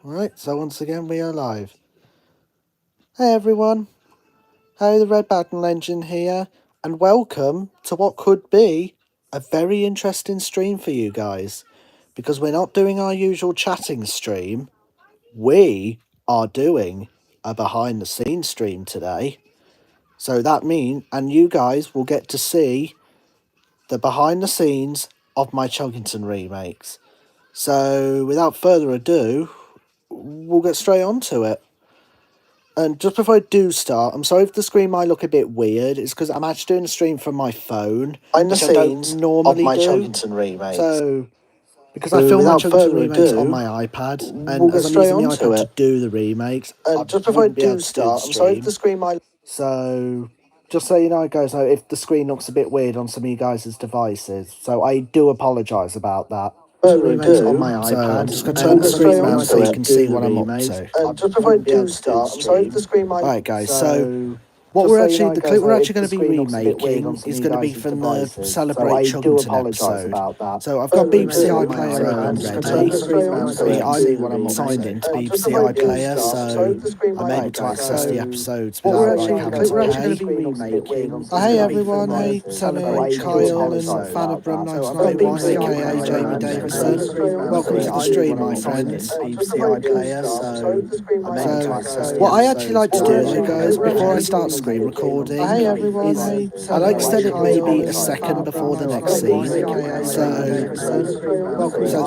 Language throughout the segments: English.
Alright, so once again we are live. Hey everyone, hey the Red Battle Engine here, and welcome to what could be a very interesting stream for you guys. Because we're not doing our usual chatting stream, we are doing a behind the scenes stream today. So that means, and you guys will get to see the behind the scenes of my Chuggington remakes. So without further ado, we'll get straight on to it. And just before I do start, I'm sorry if the screen might look a bit weird. It's because I'm actually doing a stream from my phone, which I don't normally do. So, because I film my Chuggington remakes on my iPad, and as I'm using the iPad to do the remakes, and just before I do start, I'm sorry if the screen might. So, just so you know, guys, if the screen looks a bit weird on some of you guys' devices, so I do apologise about that. Remakes on my iPad. So I'm just going to turn the screen around so you can see what I'm up to. Just before I do start, I'm sorry if the screen might... Alright guys, so what we're actually, the clip we're actually going to be remaking is going to be from the Celebrate Chuggington episode. So I've got BBC iPlayer open ready. I'm signed in to BBC iPlayer, so I'm able to access the episodes without having to pay. Hey everyone, hey Sammy, Kyle and fan of Brum 1991 aka Jamie Davison. Welcome to the stream my friends. So what I actually like to do guys before I start screen recording is I like to set it maybe a second before the next scene, so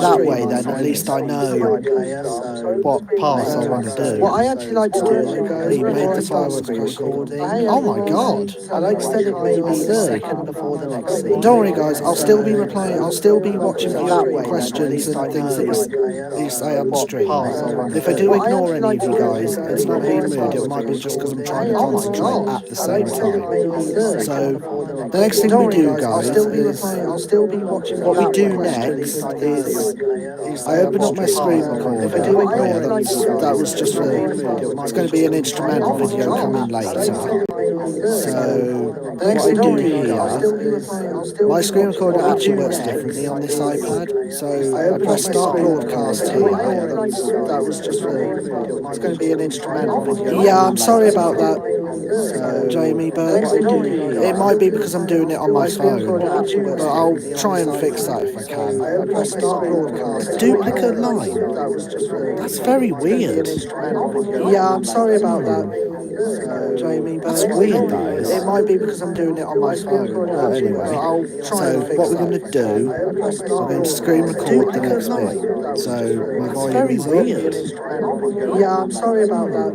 that way then at least I know what parts I want to do. What I actually like to do guys before I start screen recording, oh my god, I like to set it maybe a second before the next scene. Don't worry guys, I'll still be replying, I'll still be watching viewer questions and things that you say on the stream. If I do ignore any of you guys, it's not being rude, it might be just because I'm trying to concentrate at the same time. So the next thing we do guys is what we do next is I open up my screen recorder. That was just for, it's going to be an instrumental video coming later. So the next thing I do here, my screen recorder actually works differently on this iPad. So I press start broadcast here. That was just for, it's going to be an instrumental video. Yeah, I'm sorry about that, Jamie, but it might be because I'm doing it on my phone. But I'll try and fix that if I can. A duplicate line? That's very weird. Yeah, I'm sorry about that, Jamie, but that's weird, that is. It might be because I'm doing it on my phone. Anyway, so what we're going to do, we're going to screen record the next bit. So my volume is weird. Yeah, I'm sorry about that.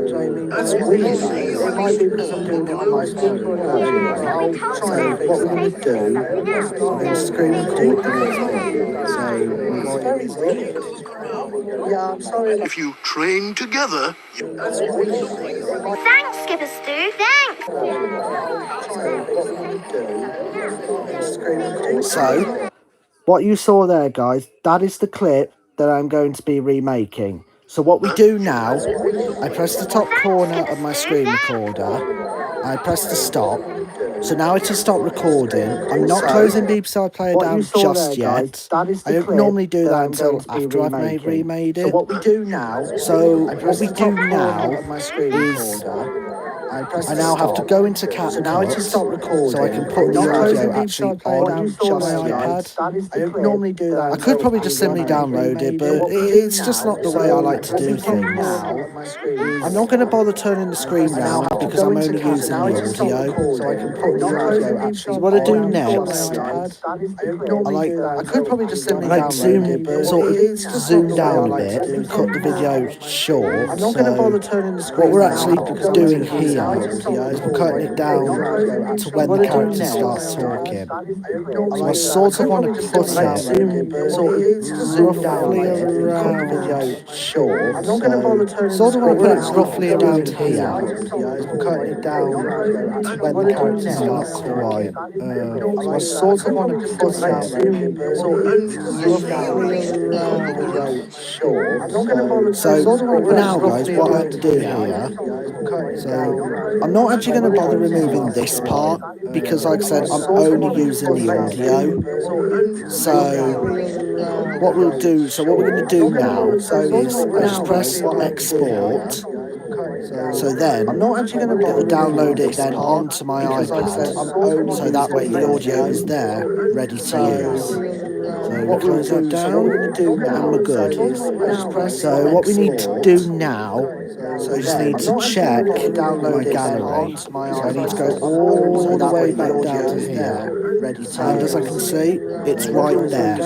Jamie, that's weird. It might be because I'm doing it on my phone. I'll try and fix what we're going to do. We're going to screen record the next bit. So very weird. Yeah, I'm sorry. If you train together, Thanks, Skipper Stu. Thanks. So, what you saw there, guys, that is the clip that I'm going to be remaking. So what we do now, I press the top corner of my screen recorder, I press the stop. So now it has stopped recording. I'm not closing BBC iPlayer down just yet. I don't normally do that until after I've remade it. So what we do now is I now have to go into CapCut so I can put the audio actually on my iPad. I don't normally do that. I could probably just simply download it, but it's just not the way I like to do things. I'm not going to bother turning the screen round because I'm only using the audio. So I can put the audio actually. So what I do next, I could probably just simply download it, sort of zoom down a bit and cut the video short. I'm not going to bother turning the screen. What we're actually doing here is we're cutting it down to when the characters start talking. So I sort of want to put it sort of roughly around video short. I'm not going to bother turning. Sort of want to put it roughly around here. We're cutting it down to when the characters start talking. So I sort of want to put it sort of roughly around video short. So now, guys, what I have to do here. So I'm not actually going to bother removing this part because, like I said, I'm only using the audio. So what we'll do, so what we're going to do now is I just press export. So then it'll download it then onto my iPad. So that way the audio is there, ready to use. So we close that down, and we're good. So what we need to do now, we just need to check my gallery. So I need to go all the way back down to here. And as I can see, it's right there.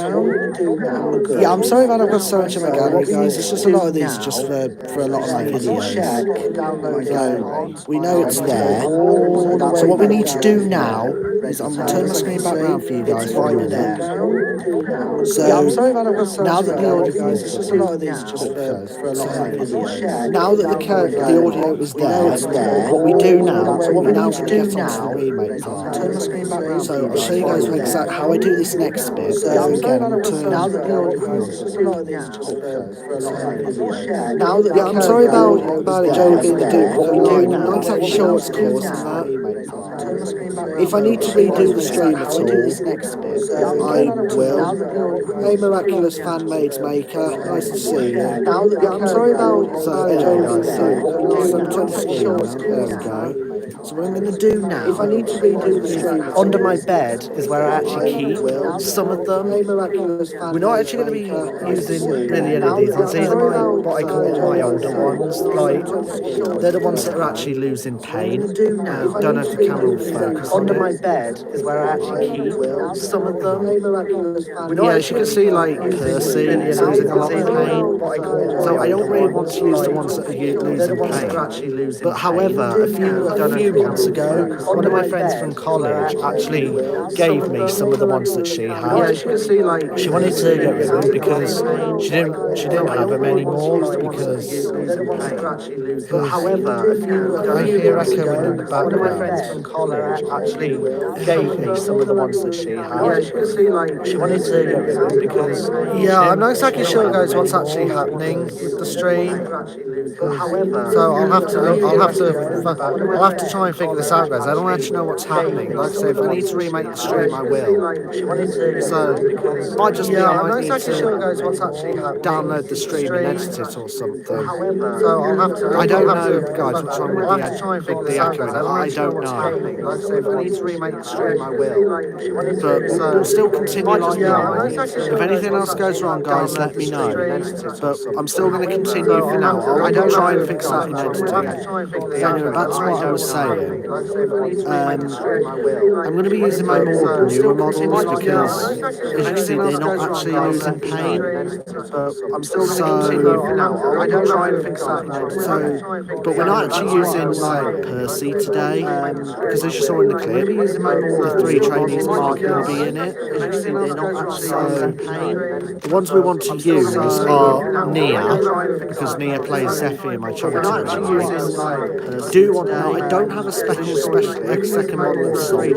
Yeah, I'm sorry man, I've got so much in my gallery, guys. It's just a lot of these just for a lot of my videos. So we know it's there. So what we need to do now is I'm going to turn my screen back around for you guys for a minute. So now that the audio, guys, it's just a lot of these just for a lot of my videos. Now that the audio is there, what we do now, so what we now going to get onto the remake part. So I'll show you guys exactly how I do this next bit. So again, I'm turning. Now that the audio, guys, it's just a lot of these just for a lot of my videos. Now that I'm sorry about it, Joe, being a duplicate line. I'm not exactly sure what's causing that. If I need to redo the stream at all, I will. Hey, Miraculous Fan-Made Maker, nice to see you. I'm sorry about... So, anyway, guys, so I'm turning the screen around. There we go. So what I'm going to do now, if I need to redo the stream under my bed is where I actually keep some of them. We're not actually going to be using really any of these. These are what I call my older ones. Like, they're the ones that are actually losing pain. Don't know if the camera will focus on it. Under my bed is where I actually keep some of them. Yeah, as you can see, like, Percy is losing a lot of pain. So I don't really want to use the ones that are losing pain. But however, a few months ago, one of my friends from college actually gave me some of the ones that she had. She wanted to get rid of them because she didn't have them anymore because however, I hear echoing in the background. One of my friends from college actually gave me some of the ones that she had. She wanted to get rid of them because I'm not exactly sure, guys, what's actually happening with the stream. So I'll have to try and figure this out, guys. I don't actually know what's happening. Like I say, if I need to remake the stream, I will. So it might just be I might need to download the stream and edit it or something. So I don't know, guys, what's wrong with the echoing. I don't know. Like I say, if I need to remake the stream, I will. But we'll still continue like normal. If anything else goes wrong, guys, let me know. But I'm still going to continue for now. I'll try and fix that in editing. Anyway, that's what I was saying. I'm going to be using my more newer models because, as you can see, they're not actually losing pain. But I'm still going to continue for now. I'll try and fix that in editing. But we're not actually using, like, Percy today because, as you saw in the clip, the 3 trainees aren't going to be in it. So the ones we want to use are Nia, because Nia plays Zephyr in my Chuggington remakes. Now, I don't have a special second model of Salty,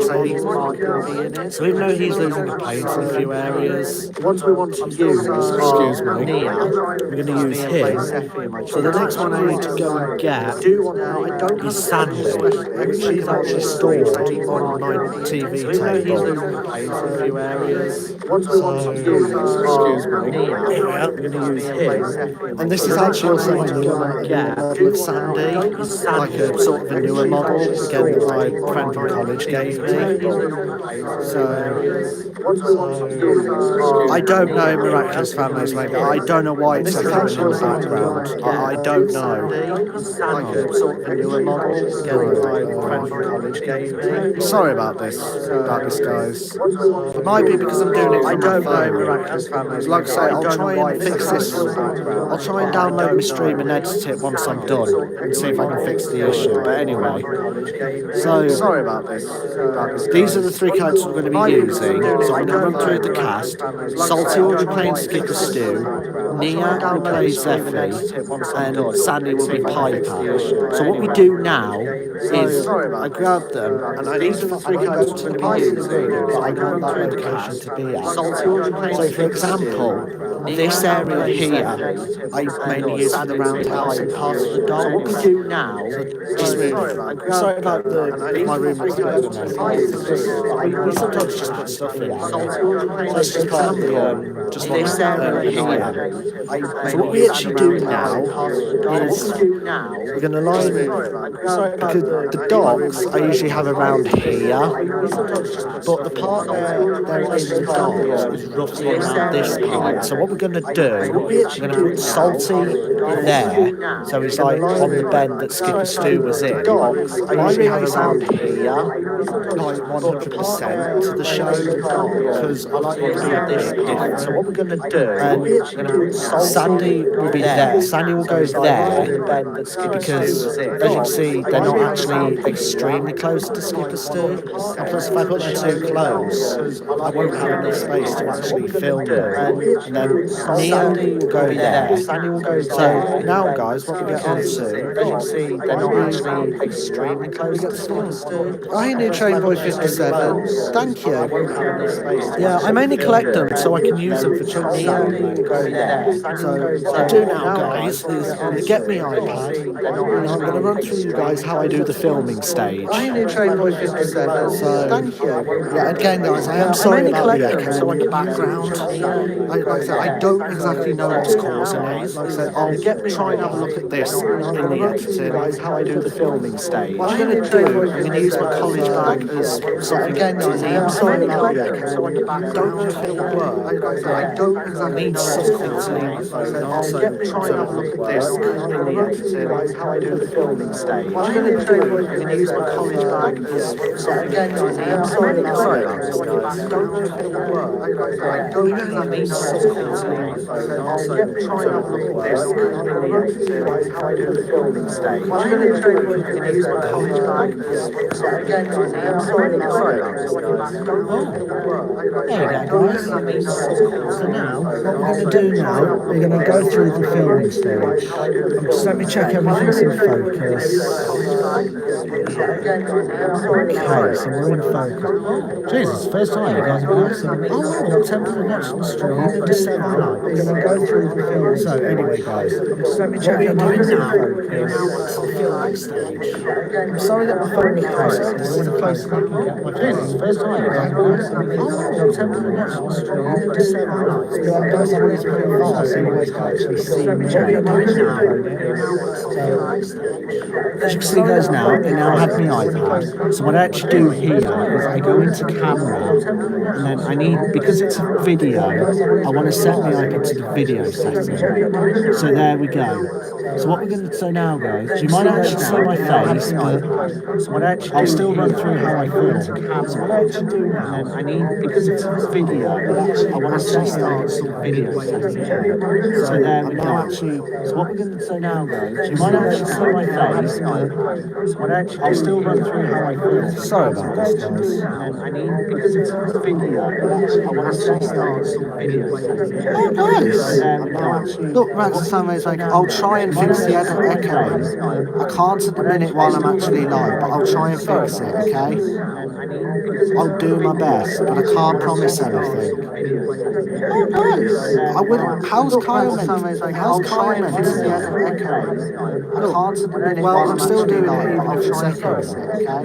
so even though he's losing the paint in a few areas, the ones we want to use are Nia. We're going to use him. So the next one I need to go and get is Sandy, which is actually stored on my TV table. We're going to use him. And this is actually also my newer model of Sandy, like a sort of a newer model, again, that my friend from college gave me. I don't know Miraculous Families, like, I don't know why it's echoing in the background. I don't know. Like a sort of a newer model, again, that my friend from college gave me. Sorry about this, guys. It might be because I'm doing it from my phone. Like I say, I'll try and fix this. I'll try and download my stream and edit it once I'm done and see if I can fix the issue. But anyway, so sorry about this. These are the 3 characters we're going to be using. So I'm going to run through the cast. Salty will be playing Skipper Stew. Nia will play Zephyr, and Sandy will be Piper. So what we do now is I grab them, and these are the 3 characters we're going to be using that I want that location to be at. So for example, this area here, I mainly use for the roundhouse and part of the docks. So what we do now, just move. Sorry about my room looks a bit of a mess, guys. It's just we sometimes just put stuff in there. So it's just part of the just what this area here. So what we actually do now is we're going to line because the docks I usually have around here, but the part where they're in the docks is roughly around this part. So what we're going to do, we're going to put Salty there, so he's like on the bend that Skipper Stu was in. I usually have around here, like 100% to the show, because I like to do this different. So what we're going to do, and Sandy will be there. Sandy will go there, because as you can see, they're not actually extremely close to Skipper Stu. And plus, if I put them too close, I won't have enough space to actually film them. And then Neil will go there. So now, guys, what we get on to, as you can see, they're not actually extremely close to Skipper Stu. Hi, New Train Boy 57. Thank you. Yeah, I mainly collect them so I can use them for Chuggington. So what I do now, guys, is I get me iPad, and I'm going to run through you guys how I do the filming stage. Hi, New Train Boy 57. So thank you. Yeah, again, guys, I am sorry about the echo in the background. Like I said, I don't exactly know what's causing it. Like I said, I'll try and have a look at this in the editing, guys, how I do the filming stage. What I'm going to do, I'm going to use my college bag as something again, guys, I am sorry about the echo in the background. Don't know if it'll work. I don't exactly need something to leave my phone on, so try and have a look at this in the editing, guys, how I do the filming stage. What I'm going to do, I'm going to use my college bag as something again, guys, I am sorry about this, guys. Don't know if it'll work. I don't exactly need something to leave my phone on, so try and have a look at this in the editing, guys, how I do the filming stage. What I'm going to do, I'm going to use my college bag as something again, guys, I am sorry about this, guys. Don't know if it'll work. There you go, guys. So now, what we're going to do now, we're going to go through the filming stage. Just let me check everything's in focus. Okay, so we're in focus. Jesus, first time you guys have been absolutely. Oh wow, we've got 10 people watching the stream and just 7 likes. We're going to go through the film. So anyway, guys, just let me check everything's in focus. The filming stage. I'm sorry that my phone is this is the closest I can get my Jesus, first time you guys have been absolutely. Oh wow, we've got 10 people watching the stream and just 7 likes. Guys, I wanted to put it fast so you guys can actually see me. What we're doing now. As you can see, guys, now I now have my iPad. So what I actually do here is I go into camera, and then I need, because it's a video, I want to set my iPad to the video setting. So there we go. So what we're going to say now, guys, you might actually see my face, but I'll still run through how I film. So what I actually do now, and then I need, because it's a video, I want to set start some video setting. So there we go. So what we're going to say now, guys, you might actually see my face, but I'll still run through how I film. Sorry about this, guys. And I need, because it's a video, I want to set start some video setting. Oh, guys. Look, Max and Samway's like, I'll try and fix the echo. I can't at the minute while I'm actually live, but I'll try and fix it, okay? I'll do my best, but I can't promise anything. Oh, nice. I will. How's Kyle meant? How's Kyle meant to be? Well, I'm still doing it even if it's echoing, okay?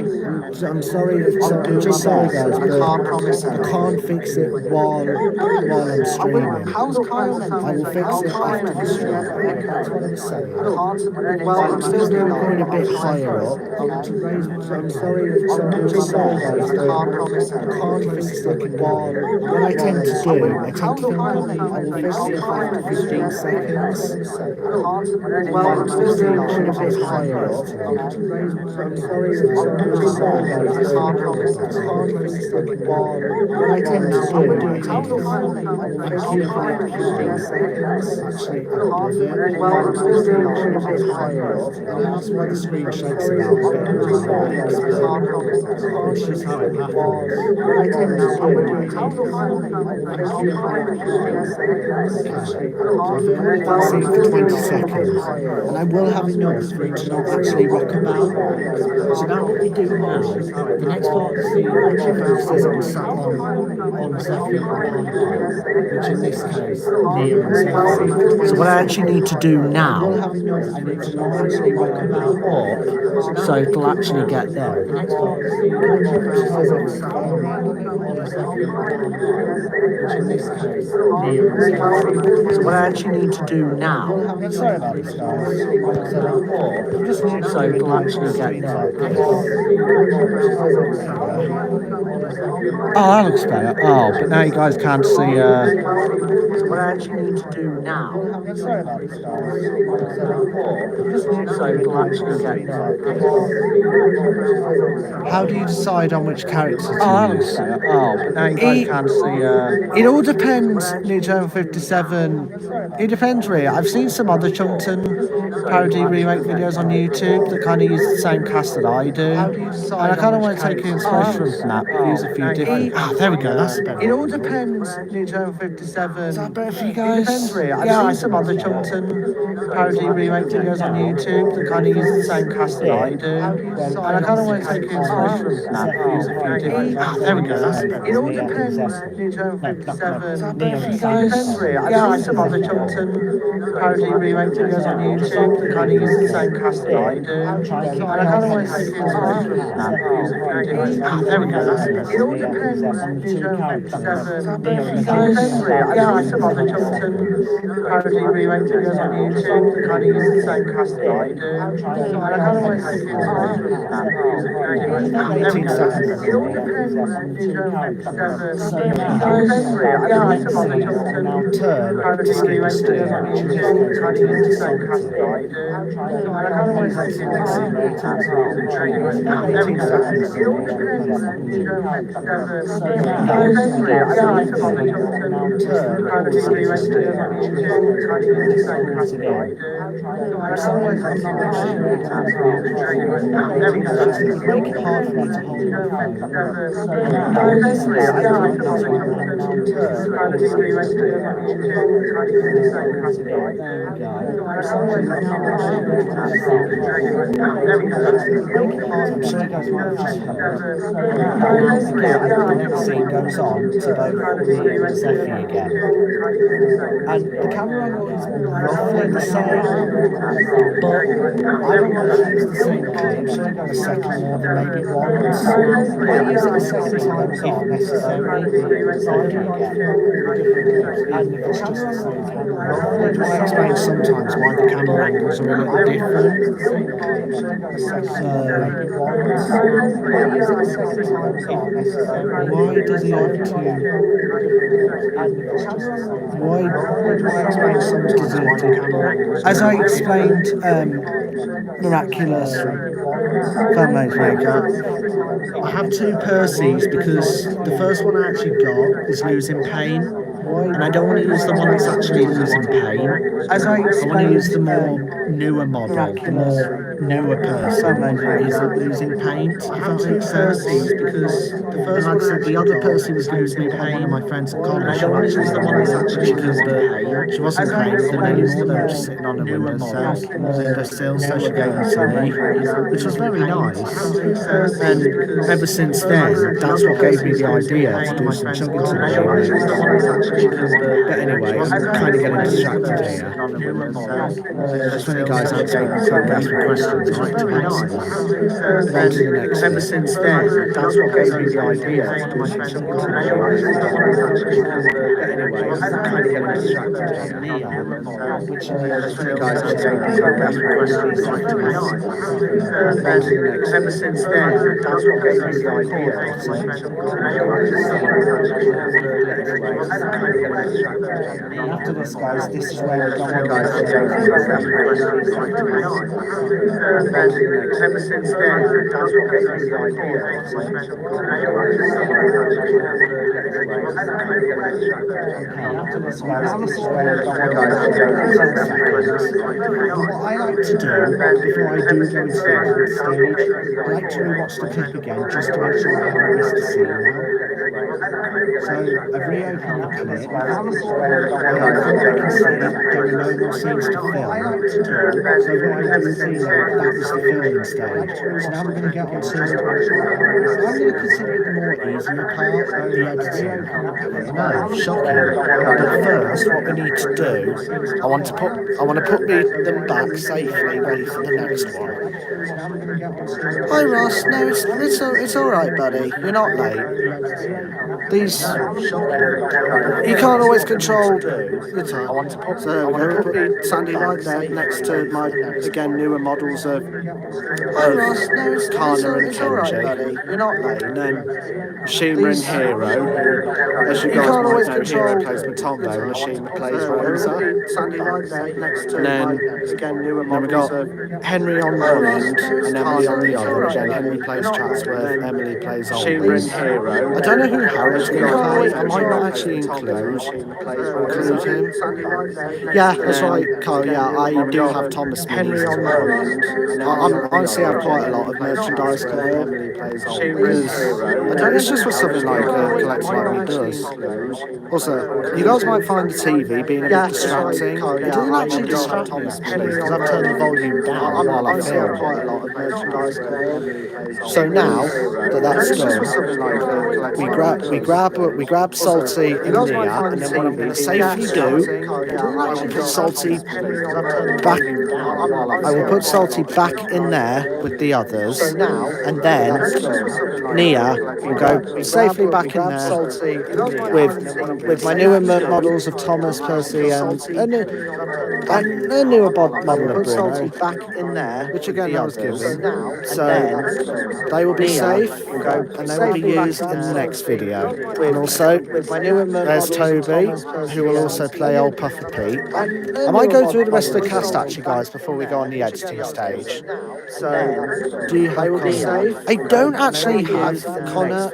I'm sorry. I'm just sorry, guys, but I can't promise anything. I can't fix it while I'm streaming. How's Kyle meant? I will fix it after the stream. That's what I'm saying. Well, I'm still doing it a bit higher up. I'm sorry. I'm just sorry, guys, but I can't fix it while. What I tend to do, I tend to think I will fix it after 15 seconds. Well, I'm still doing it a bit higher up. I'm sorry. I'm just sorry, guys, but I can't fix it while. What I tend to do, I keep it like 15 seconds. Actually, above it. Well, I'm still doing it a bit higher up. And that's why the screen shakes about a bit with my legs, but it's just how it happens. What I tend to do, I keep it like 15 seconds. I'll see it for 20 seconds. And I will have enough for it to not actually rock about. So now what we do now, the next part is the actual focuses on on Zephyr and Piper, which in this case, Nia and Zephyr. So what I actually need to do now, I need to largely make a map up so it'll actually get there. The next part is the she says I can go around on it on Zephyr and Piper, which in this case, Nia and Zephyr. So what I actually need to do now, sorry about this guys, I'm just so it'll actually get there. Oh, that looks better. Oh, but now you guys can't see. So what I actually need to do now. Sorry about this, guys. So it'll actually get there. How do you decide on which character to use? Oh, but now you guys can't see. It all depends, Ninja 57. It depends, really. I've seen some other Chuggington parody remake videos on YouTube that kind of use the same cast that I do. And I kind of want to take inspiration from that, but use a few different. Ah, there we go. That's better. It all depends, Ninja 57. Is that better for you guys? It depends, really. I've seen some other Chuggington parody remake videos on YouTube that kind of use the same cast that I do. And I kind of want to take inspiration from that, but use a few different. Ah, there we go. That's better. It all depends, Ninja 57. Is that better for you guys? It depends, really. I've seen some other Chuggington parody remake videos on YouTube that kind of use the same cast that I do. And I kind of want to take inspiration from that, but use a few different. Ah, there we go. That's better. It all depends, Ninja 57. Is that better for you guys? It depends, really. I've seen some other Chuggington parody remake videos on YouTube that kind of use the same cast that I do. And I kind of want to take inspiration from that, but use a few different. Ah, there we go. That's better. It all depends, Ninja 57. So it depends, really. I've seen some other Chuggington parody remake videos on YouTube that kind of use the same cast that I do. And I kind of want to take inspiration from that, but use a few different. Ah, there we go. That's better. It all depends, Ninja 57. So it depends, really. I've seen some other Chuggington parody remake videos on YouTube that kind of use the same cast that I do. And I kind of want to take inspiration from that, but use a few different. Ah, there we go. That's better. Make it hard for me to hold my phone. So it depends, really. I've seen some other Chuggington parody remake videos on YouTube that kind of use the same cast that I do. There we go. And I kind of want to take inspiration from that, but use a few different. Ah, there we go. That's better. Make it hard. I'm sure you guys might have just heard. The next scene goes on to both me and Zephyr again. And the camera angle is roughly the same, but I don't want to use the same clip a second more than maybe once. I use it a second time if necessary, Zephyr again. And if it's just the same camera, roughly I explain sometimes why the camera angles are a little different. Why does he have to? Why does he have to? As I explained, Miraculous Fan Maker, I have two Percys because the first one I actually got is Losing Pain, and I don't want to use the one that's actually losing pain. As I want to use the more newer model, the more newer person is losing pain. I have two Percys because the first, like I said, the other Percy was losing pain. One of my friends at college, I don't want to use the one that's actually losing pain. She wasn't paying with them anymore. They were just sitting on a windowsill, so she gave them to me, which was very nice. And ever since then, that's what gave me the idea to do some Chuggington remakes. But anyway, I'm kind of getting distracted here. Just when you guys answer me questions, I like to answer them. Then to the next. Ever since then, that's what gave me the idea to do some Chuggington remakes. But anyway, I'm kind of getting distracted here. Which just when you guys answer me questions, I like to answer them. Then to the next. Ever since then, that's what gave me the idea to do some Chuggington remakes. And after this, guys, this is where we're going. Guys, ever since then, that's what gave me the idea. After this, guys, this is where we're going. What I like to do before I do go into the stage, I like to rewatch the clip again just to make sure I haven't missed a scene now. So I've reopened the clip. From what I can see, there are no more scenes to film. So what you can see now, that was the filming stage. So now we're going to get on to, I'm going to consider it the more easier part, the editing. I know, shocking. But first, what we need to do, I want to put them back safely, ready for the next one. Hi Ross, no, it's all right, buddy. You're not late. These, you can't always control the time. So there we go. Put Sandy right there next to my again newer models of Kana and Kenji. You're not late. And then Shima and Hero, who, as you guys might know, Hero plays Matombo and Ashima plays Rosa. Sandy right there next to my again newer models of Henry on one end and Emily on the other. Again, Henry plays Chatsworth, Emily plays Shima and Hero. I don't know who Harold's going to play. I might not actually include him. Yeah, that's right, Carl. Yeah, I do have Thomas Henry on one end. I honestly have quite a lot of merchandise covered. It's just for something like a collector like me does. Also, you guys might find the TV being a bit distracting. It doesn't actually distract me because I've turned the volume down while I film. So now that that's done, we grab Salty and Nia, and then what I'm going to safely do, I will put Salty back. I will put Salty back in there with the others, and then Nia will go safely back in there with my newer models of Thomas, Percy, and a newer model of Bruno, back in there, which again I was given. So they will be safe, and they will be used in the next video. And also, there's Toby, who will also play Old Puffer Pete. I might go through the rest of the cast actually, guys, before we go on the editing stage. So, do you have Connor? I don't actually have Connor.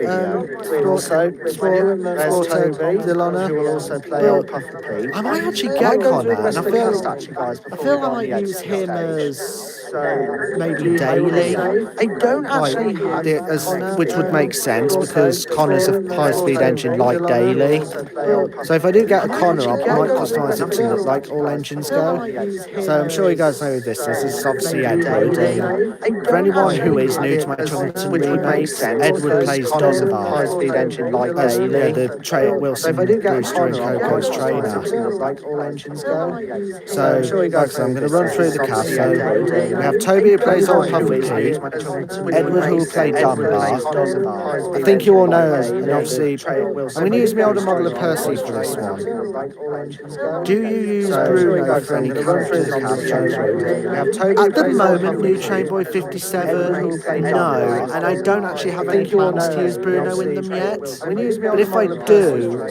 Also, there's Toby, Delana, who will also play Old Puffer Pete. I might actually get Connor, and I feel I might use him as maybe daily. I don't actually have which would make sense because Connor's a high-speed engine like daily. So if I do get a Connor, I might customise it to look like all engines go. So I'm sure you guys know who this is. This is obviously Edward. For anyone who is new to my Chuggington remakes, Edward plays Dunbar. High-speed engine like daily. The Wilson, Brewster and Coco's trainer. Like all engines go. So like I said, I'm going to run through the cast. So we have Toby who plays Old Puffer Pete, Edward who will play Dunbar. I think you all know, and obviously, I'm going to use my older model of Percy for this one. Do you use Bruno for any characters on the show? At the moment, New Train Boy 57, no, and I don't actually have any plans to use Bruno in them yet. But if I do,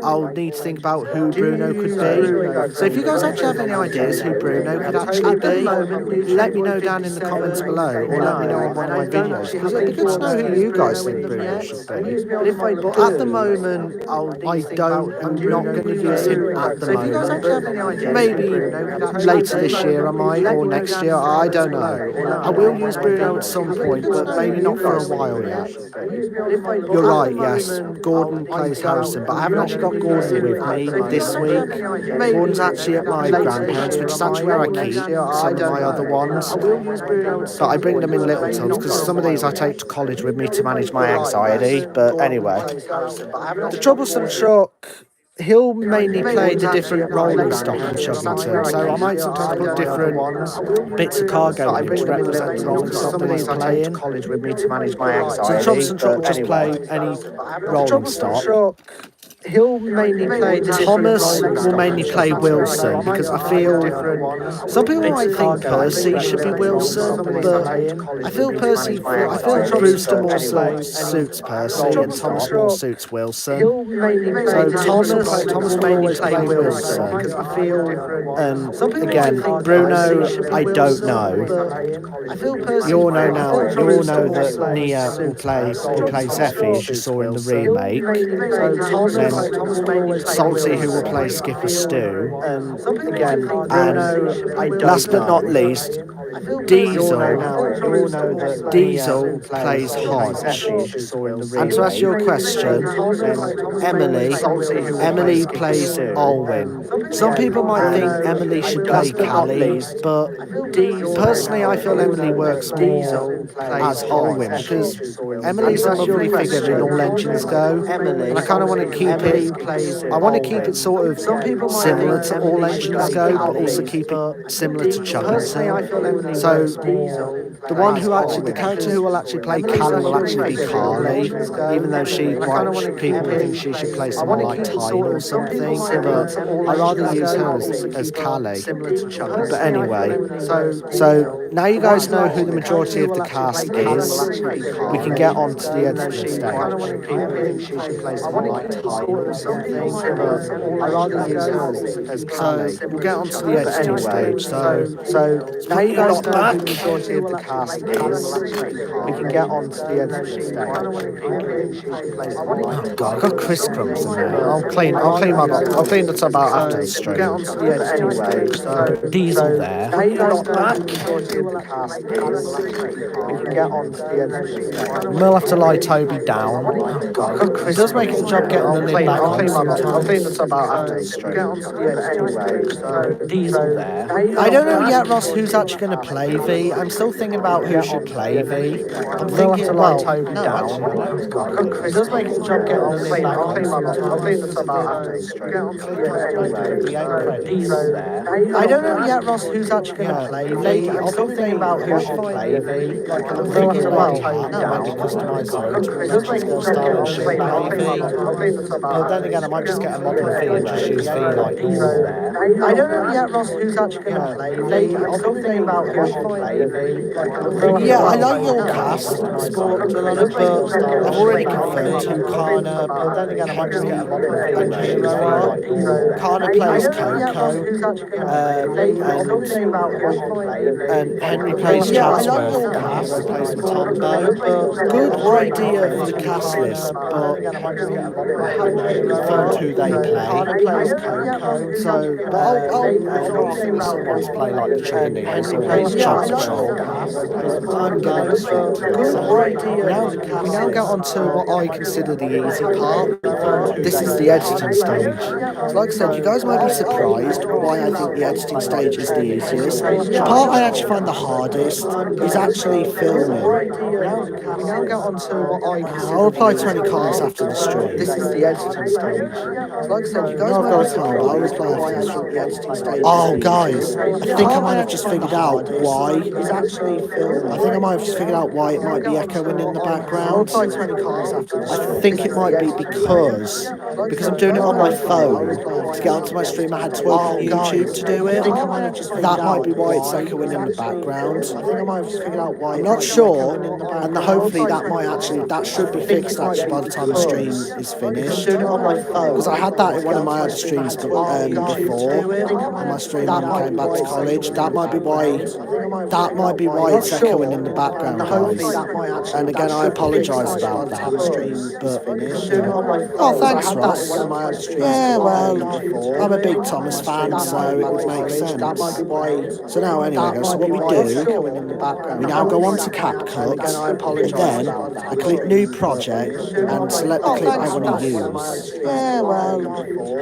I'll need to think about who Bruno could be. So if you guys actually have any ideas who Bruno could actually be, let me know down in the comments below, or let me know on one of my videos, because it'd be good to know who you guys think Bruno should be. But at the moment, I'm not going to use him at the moment, but maybe later this year I might, or next year, I don't know. I will use Bruno at some point, but maybe not for a while yet. You're right, yes, Gordon plays Harrison, but I haven't actually got Gordon with me this week. Gordon's actually at my grandparents', which is actually where I keep some of my other ones. But I bring them in little tubs because some of these I take to college with me to manage my anxiety. But anyway, the troublesome truck, he'll mainly play the different rolling stock in Chuggington, so I might sometimes put different bits of cargo in to represent the rolling stock that he's playing. So the troublesome truck will just play any rolling stock. He'll mainly play Thomas will mainly play Wilson because I feel some people might think Percy should be Wilson, but I feel Brewster more suits Percy and Thomas more suits Wilson. So Thomas will mainly play Wilson because I feel again Bruno I don't know. You all know now. You all know that Nia will play Zeffie as you saw in the remake. So then Salty, who will play Skipper Stew, and last but not least, Diesel. Diesel plays Hodge. And to answer your question, Emily plays Olwyn. Some people might think Emily should play Callie, but personally I feel Emily works more as Olwyn because Emily's a lovely figure in All Engines Go, and I kind of want to keep it. I want to keep it sort of similar to All Engines Go, but also keep it similar to Chuggington. So the character who will actually play Callie will actually be Carly, even though people would think she should play someone like Tyne or something, but I rather use her as Callie. But anyway, so now you guys know who the majority of the cast is. We can get on to the editing stage. People think she should play someone like Tyne or something, but I rather use her as Callie. So we'll get on to the editing stage. So now you guys know who the majority of the cast is. We can get on to the editing stage. Oh God, I've got Chris crumbs in there. I'll clean the tub out after the stream. Get on to the editing stage. So Diesel there. Now you guys know who the majority of the cast is. We can get on to the editing stage. We'll have to lie Toby down. Oh God, I've got Chris. It does make it a job getting the lid back on sometimes. I'll clean the tub out after the stream. Get on to the editing stage. So Diesel there. I don't know yet, Ross, who's actually going to play V. I'm still thinking about who should play V. I'm thinking, well, no, actually, I don't. It does make it a job getting the lid back on sometimes. I'll clean the tub out after the stream. I don't know yet, Ross, who's actually going to play V. I'm still thinking about who should play V. I'm thinking, well, no, I might just customise it. Let's just go style and should play V. But then again, I might just get a model V and just use V like normal. I don't know yet, Ross, who's actually going to play V. I'm still thinking about who should play V. Yeah, I like your cast, Sport Milana, but I've already confirmed who Kana, but then again, I might just get a model V and Hero are. Kana plays Coco, and Henry plays Chatsworth, and Hero plays Matumbo. But good idea for the cast list, but I haven't confirmed who they play. Kana plays Coco, so but I'll think of someone to play like the Chuggington. Henry plays Chatsworth. I'm getting distracted. We now get on to what I consider the easy part. This is the editing stage. So like I said, you guys might be surprised why I think the editing stage is the easiest. The part I actually find the hardest is actually filming. We now get on to what I consider. I'll reply to any comments after the stream. This is the editing stage. So like I said, you guys might be time, but I'll reply after the editing stage. Oh, guys, I think I might have just figured out why. I think I might have just figured out why it might be echoing in the background. I think it might be because I'm doing it on my phone. To get onto my stream, I had to open YouTube to do it. That might be why it's echoing in the background. I'm not sure, and hopefully that should be fixed actually by the time the stream is finished. Because I had that in one of my other streams before, on my stream when I came back to college. That might be why it's echoing in the background, guys. And again, I apologise about that. But oh, thanks, Ross. Yeah, well, I'm a big Thomas fan, so it would make sense. So now, anyway, guys, so what we do, we now go on to CapCut, and then I click New Project and select the clip I want to use. Yeah, well,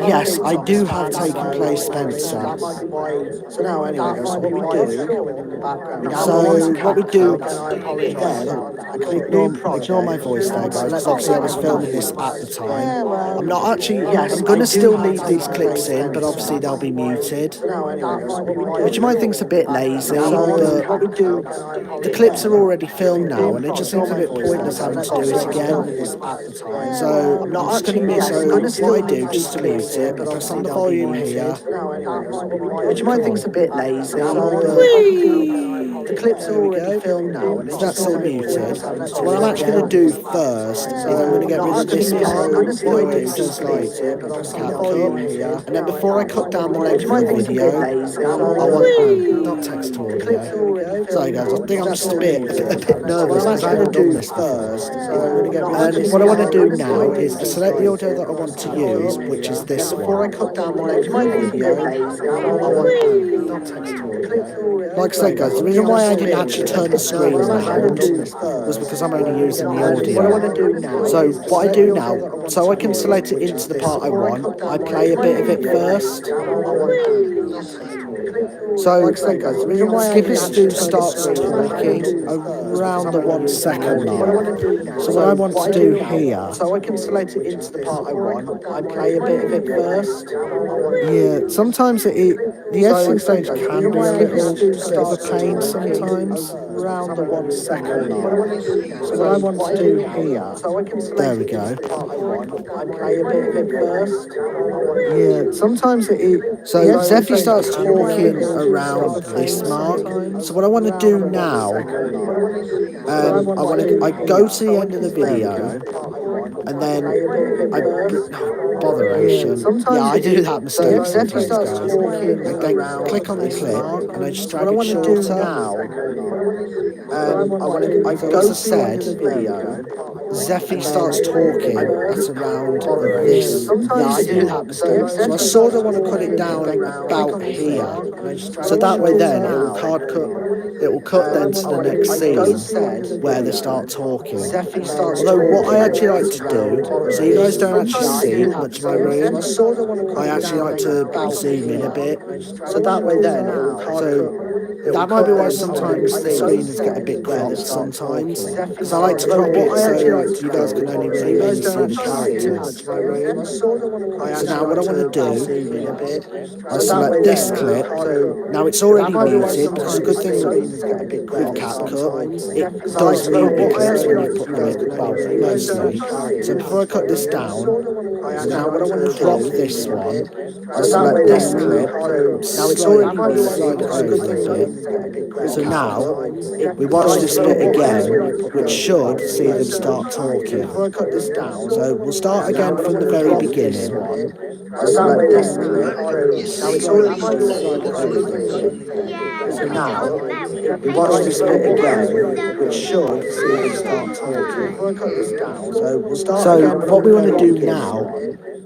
yes, I do have Taken Place Spencer. So now, anyway, guys, so what we do, then, I click New Project. Ignore my voice there, guys, because obviously I was filming this at the time. I'm not actually, I'm going to still leave these clips in, but obviously they'll be muted. Which you might think's a bit lazy, but the clips are already filmed now, and it just seems a bit pointless having to do it again. So I'm just going to mute, so what I do, just to mute it, I press on the volume here, which you might think's a bit lazy, but the The clips are already filmed now, and that's all muted. So what I'm actually going to do first is I'm going to get rid of this part, where it says like CapCut here, and then before I cut down the length of the video, I want not text to audio. Sorry guys, I think I'm just a bit nervous because I haven't done this first. And what I want to do now is to select the audio that I want to use, which is this one. Before I cut down the length of the video, I want not text to audio. Like I said guys, the reason why I didn't actually turn the screen around was because I'm only using the audio. So what I do now, so I can select it into the part I want, I play a bit of it first. So Skipper Stu starts talking around the 1 second mark. So what I want to do here, so I can select it into the part I want, I play a bit of it first. Yeah, sometimes the editing stage can be a little bit of a pain sometimes. Around the 1 second mark. So what I want to do here, so I can there we go. I play a bit of it first. Yeah, sometimes so Zeffy starts talking around this mark. So what I want to do now, I go to the end of the video, and then botheration. Yeah, I do that mistake sometimes, guys. I then click on the clip and I just drag it shorter. I go as I said, Zeffy starts talking at around this. Yeah, I do that mistake. So I sort of want to cut it down about here. So that way then it will hard cut. It will cut then to the next scene where they start talking. Although what I actually like to do, so you guys don't actually see much of my room, I actually like to zoom in a bit. So that way then it will hard cut. That might be why sometimes the screens get a bit cropped sometimes. Because I like to crop it so like, you guys can only really mainly see the characters. So now what I want to do, I select this clip. Now it's already muted because the good thing with CapCut, it does mute your clips when you put them in, well, mostly. So before I cut this down, now what I want to crop this one, I select this clip. Now it's already slide it over a bit. So now we watch this bit again, which should see them start talking. So we'll start again from the very beginning. I select this clip. Now it's already slide it over a bit. So now we watch this bit again, which should see them start talking. So we'll start. So what we want to do now.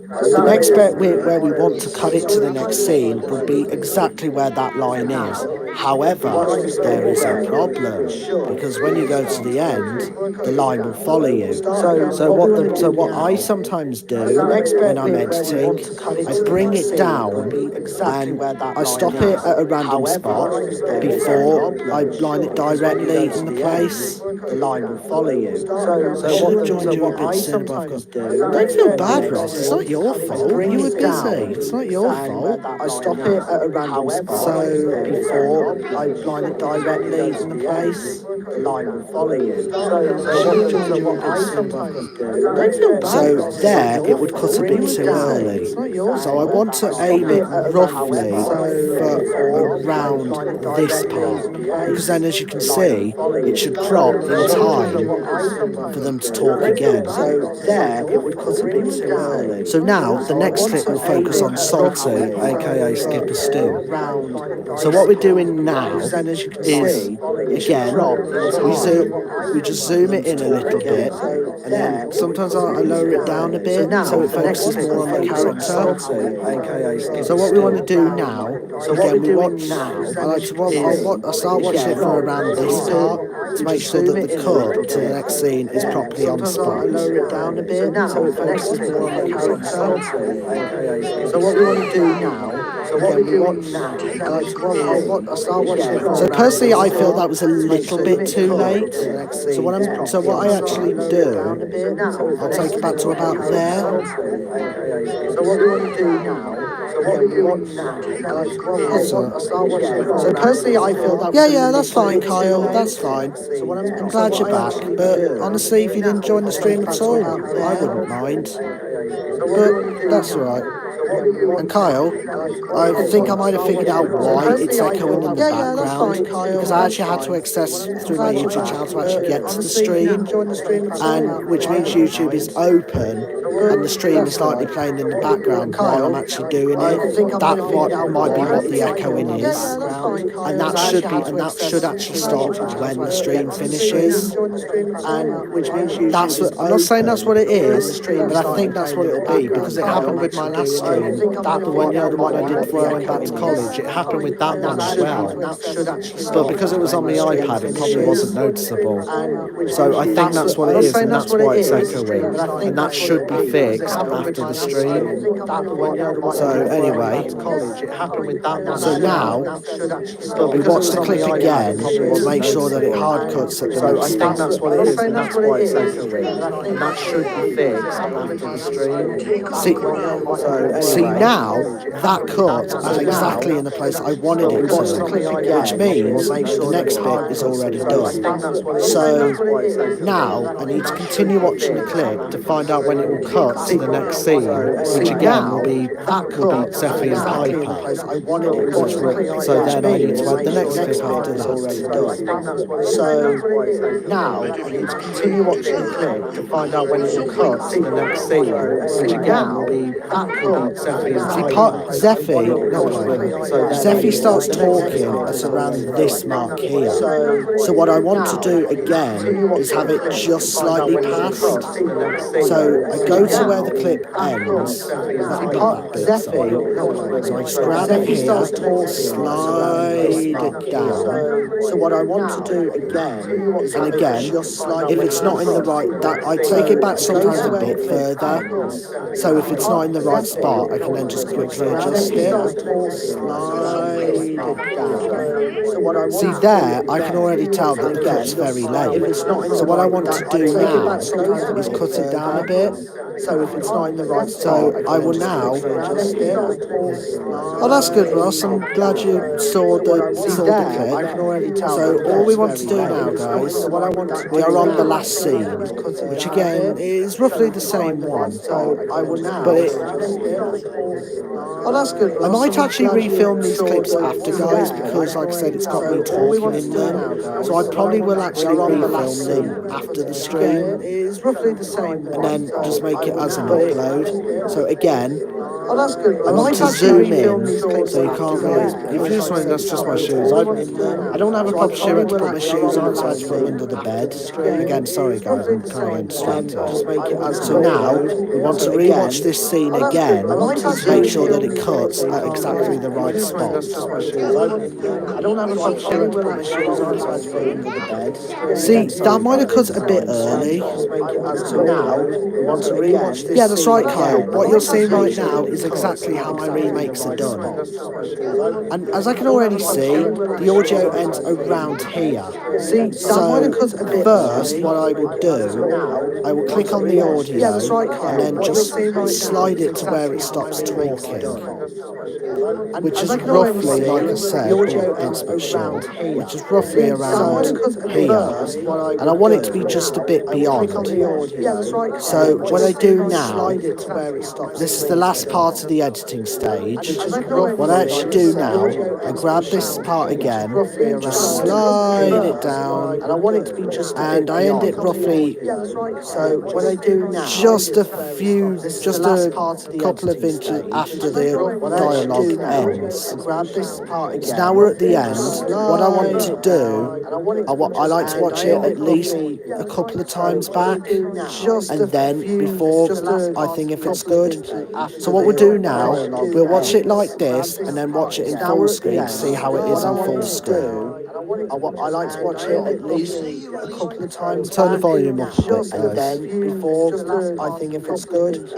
The next bit where we want to cut it to the next scene would be exactly where that line is. However, there is a problem because when you go to the end, the line will follow you. So what I sometimes do when I'm editing, I bring it down and I stop it at a random spot before I line it directly in the place. The line will follow you. I should have joined you a bit sooner, but I've got. Don't feel bad, Ross. It's not your fault. You were busy. It's not your fault. I stop it at a random spot. So before I line it directly in the place, the line will follow you. I should have joined you a bit sooner, but I've got. Don't feel bad. So there, it would cut a bit too early. So I want to aim it roughly for around this part, because then, as you can see, it should crop in time for them to talk again. So there, it would cut a bit too early. So now, the next clip will focus on Salty, aka Skipper Stu. So what we're doing now is, again, we just zoom it in a little bit, and then sometimes I lower it down a bit so it focuses more on the character. So what we want to do now, again, we watch. I like to I start watching it from around this part to make sure that the cut to the next scene is properly on spot. I lower it down a bit so it focuses more on the character. So what we want to do now, again, we watch. I like to I start watching it. So personally, I feel that was a little bit too late. So what I actually do, I'll take it back to about there. So what we want to do now. So personally, I feel that. Yeah, that's fine, Kyle. That's fine. I'm glad you're back. But honestly, if you didn't join the stream at all, I wouldn't mind. But that's alright. And Kyle, I think I might have figured out why it's echoing in the background, because I actually had to access through my YouTube channel to actually get to the stream, and which means YouTube is open and the stream is slightly playing in the background while I'm actually doing it. That might be what the echoing is, and that should actually stop when the stream finishes. And which means that's what, I'm not saying that's what it is, but I think that's what it'll be, because it happened with my last stream, the one, the one I did before I went back to college. It happened with that one as well, but because it was on the iPad, it probably wasn't noticeable. So I think that's what it is, and that's why it's echoing, and that should be fixed after the stream. So anyway, so now we watch the clip again to make sure that it hard cuts at the next step. I think that's what it is, and that's why it's echoing, and that should be fixed after the stream. See now that cut is exactly in the place I wanted it to, which means the next bit is already done. So now I need to continue watching the clip to find out when it will cut to the next scene, which again will be Zephy and Piper. So then I need to add the next clip after that. So now I need to continue watching the clip to find out when it will cut to the next scene, which again will be Zephy and Piper. Zephy starts talking at around this mark here. So what I want to do again is have it just slightly past. So I go to where the clip ends. So I just grab it here, slide it down. So what I want to do again is, and again, if it's not in the right, I take it back sometimes a bit further. So if it's not in the right spot, I can then just quickly adjust it. Slide it down. See there, I can already tell that the cut's very late. So what I want to do now is cut it down a bit. So if it's not in the right spot, I will now adjust it. Oh, that's good, Ross. I'm glad you saw the clip. So all we want to do now, guys, we are on the last scene, which again is roughly the same one. But oh, that's good, Ross. I might actually refilm these clips after, guys, because like I said, it's got me talking in them. So I probably will actually refilm them after the stream. It's roughly the same, and then just make it as an upload. So again, oh, that's good. I want to zoom in so you can't really. If you're just wondering, that's just my shoes. I don't have a proper shoe to put my shoes on, so I just put them under the bed. Again, sorry guys, I'm kind of getting distracted. So now we want to rewatch this scene again to make sure that it cuts at exactly the right spot. I don't have a proper shoe to put my shoes on, so I just put them under the bed. See, that might have cut a bit early. So now we want to rewatch this. Yeah, that's right, Kyle. What you're seeing right now is exactly how my remakes are done. And as I can already see, the audio ends around here. See, so first, what I will do, I will click on the audio and then just slide it to where it stops talking, which is roughly, like I said, which is roughly around here. And I want it to be just a bit beyond. So what I do now, this is the last part of the editing stage. What I actually do now, I grab this part again, just slide it down, and I end it roughly, so what I do now, just a couple of inches after the dialogue ends. So now we're at the end. What I want to do, I like to watch it at least a couple of times back, and then before I think if it's good. So what we'll do now, we'll watch it like this and then watch it in full screen to see how it is in full screen. I like to watch it at least a couple of times. Turn the volume up a bit, and then before I think if it's good.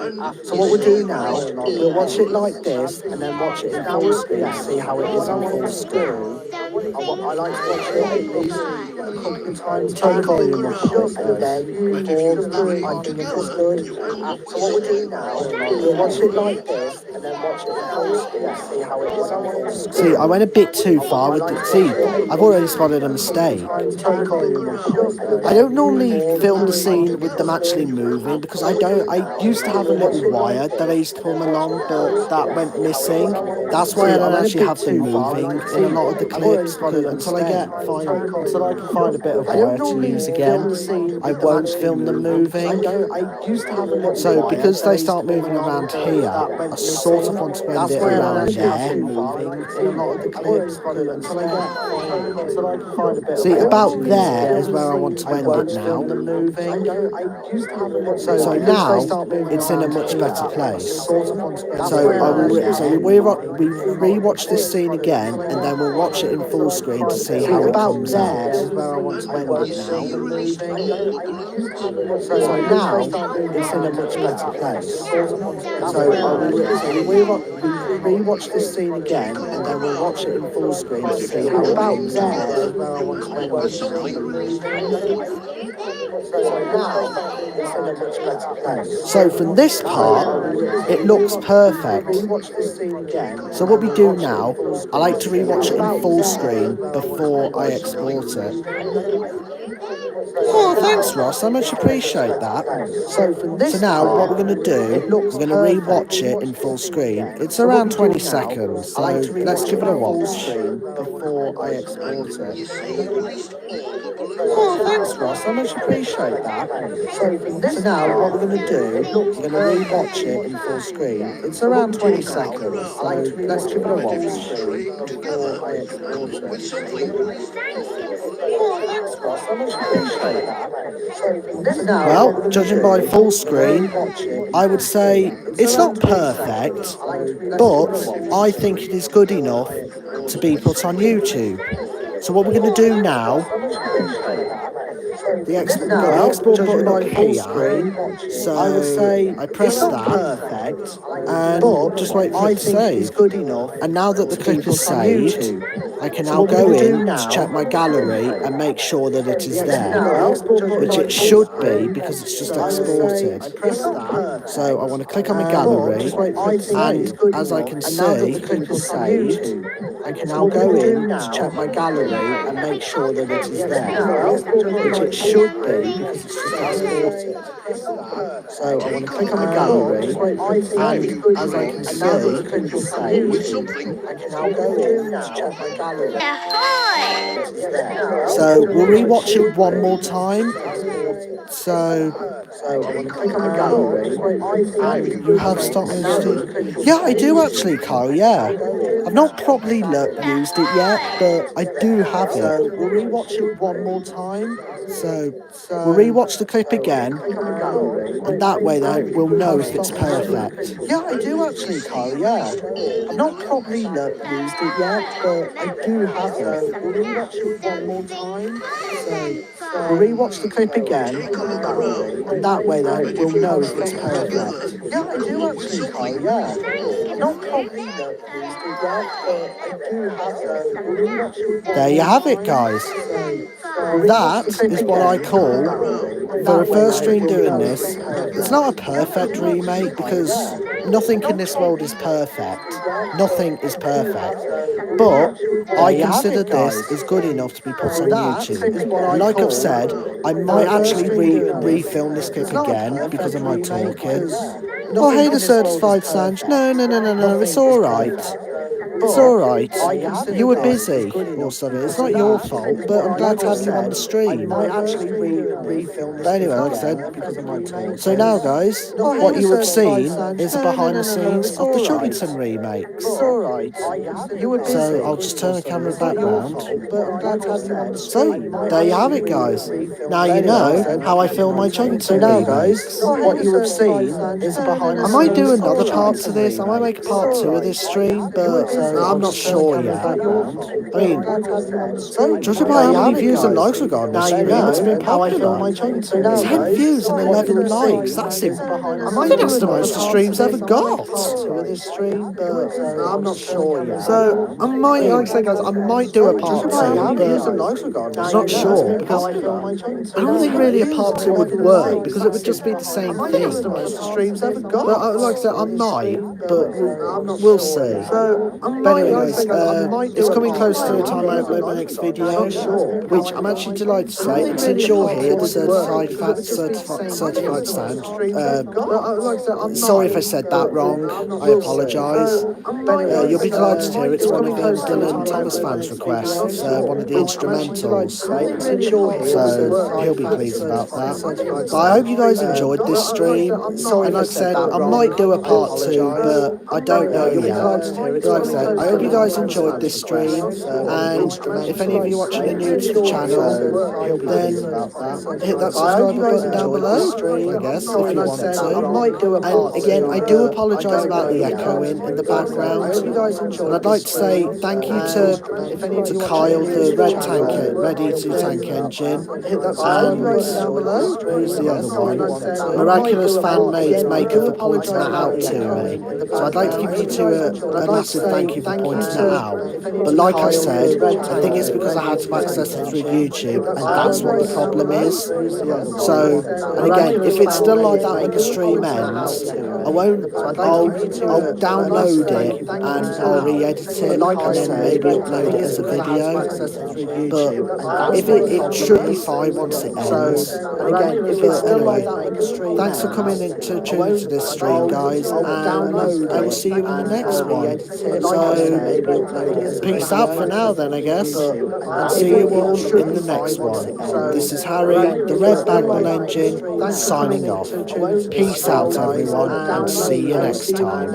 So what we'll do now, we'll watch it like this and then watch it in full screen to see how it is in full screen. I like to watch it at least a couple of times. Turn the volume up a bit, and then before I think if it's good. So what we'll do now, we'll watch it like this. See, I went a bit too far with the... See, I've already spotted a mistake. I don't normally film the scene with them actually moving because I used to have a little wire that I used to pull them along, but that went missing. That's why I don't actually have them moving in a lot of the clips until I can find a bit of wire to use again. I won't film them moving. So because they start moving around here, I sort of want to end it around there. See, about there is where I want to end it now. So now it's in a much better place. So we rewatch this scene again, and then we'll watch it in full screen to see how it comes out. And you see you released all the balloons. So now it's in a much better place. We rewatch this scene again, and then we'll watch it in full screen to see how it comes out. With something released So from this part, it looks perfect. So what we do now, I like to rewatch it in full screen before I export it. Oh, thanks, Ross. I much appreciate that. So now, what we're going to do, we're going to rewatch it in full screen. It's around 20 seconds, so let's give it a watch before I export it. You see you released all the balloons. Oh, thanks, Ross. I much appreciate that. So now, what we're going to do, we're going to rewatch it in full screen. It's around 20 seconds, so let's give it a watch Train together before I export it. with something released. Well, judging by full screen, I would say it's not perfect, but I think it is good enough to be put on YouTube. So what we're going to do now, the export button up here, so I would say I press that, and just wait for it to save. And now that the clip is saved, I can now go in to check my gallery and make sure that it is there, which it should be because it's just exported. So I want to click on my gallery, and as I can see, I can now go in to check my gallery and make sure that it is there, which it should be because it's just exported. So I want to click on the gallery, and as I can see, With something. I can now go in to check my gallery. Ahoy! So we'll rewatch it one more time. So I want to click on the gallery, and you have stopped me. Yeah, I do actually, Kyle. Yeah, I've not properly used it yet, but I do have it. So we'll rewatch it one more time. So we'll rewatch the clip again, and that way then we'll know if it's perfect. Yeah, I do actually, Kyle. Yeah, I've not properly used it yet, but I do have it. We'll rewatch it one more time. So we'll rewatch the clip again, and that way then we'll know if it's perfect. Yeah, I do actually, Kyle. Yeah, I've not properly used it yet, but I do have it. We'll rewatch it. There you have it, guys. That is what I call, for a first stream doing this, it's not a perfect remake because nothing in this world is perfect. Nothing is perfect. But I consider this is good enough to be put on YouTube. And like I've said, I might actually refilm this clip again because of my talking. Oh, hey, the certified Sanj. No, it's alright. It's alright. You were busy, also. It's not your fault, but I'm glad to have you on the stream. But anyway, like I said, so now, guys, what you have seen is the behind the scenes of the Chuggington remakes. So I'll just turn the camera back round. So there you have it, guys. Now you know how I film my Chuggington remakes. What you have seen is behind the scenes. I might do another part to this. I might make a part 2 of this stream, but I'm not sure yet. I mean, judging by how many views and likes we got on this stream, it's been popular. 10 views and 11 likes. That's it. I think that's the most the stream's ever got. I'm not sure yet. So I might, like I say, guys, I might do a part 2, but I'm not sure because I don't think really a part 2 would work because it would just be the same thing. But like I said, I might, but we'll see. But anyway, guys, it's coming close to the time I upload my next video, which I'm actually delighted to say, since you're here, the certified sound. Sorry if I said that wrong. I apologise. You'll be delighted to hear it's one of Dylan Thomas fans' requests, one of the instrumentals. So he'll be pleased about that. But I hope you guys enjoyed this stream. And like I said, I might do a part 2, but I don't know yet. Like I said, I hope you guys enjoyed this stream. And if any of you watching are new to the channel, then hit that subscribe button down below, I guess, if you want to. And again, I do apologise about the echoing in the background. And I'd like to say thank you to Kyle, the Red E2 tank engine, and who's the other one? Miraculous Fan Maid's Maker for pointing that out to me. So I'd like to give you two a massive thank you for pointing that out. But like I said, I think it's because I had to access it through YouTube, and that's what the problem is. So, and again, if it's still like that when the stream ends, I'll download it and I'll re-edit it and then maybe upload it as a video. But if it should be fine once it ends. But anyway, thanks for coming in to tune into this stream, guys, and I will see you in the next one. So, peace out for now then, I guess, and see you all in the next one. This is Harry, the Red Bagman Engine, signing off. Peace out, everyone, and see you next time.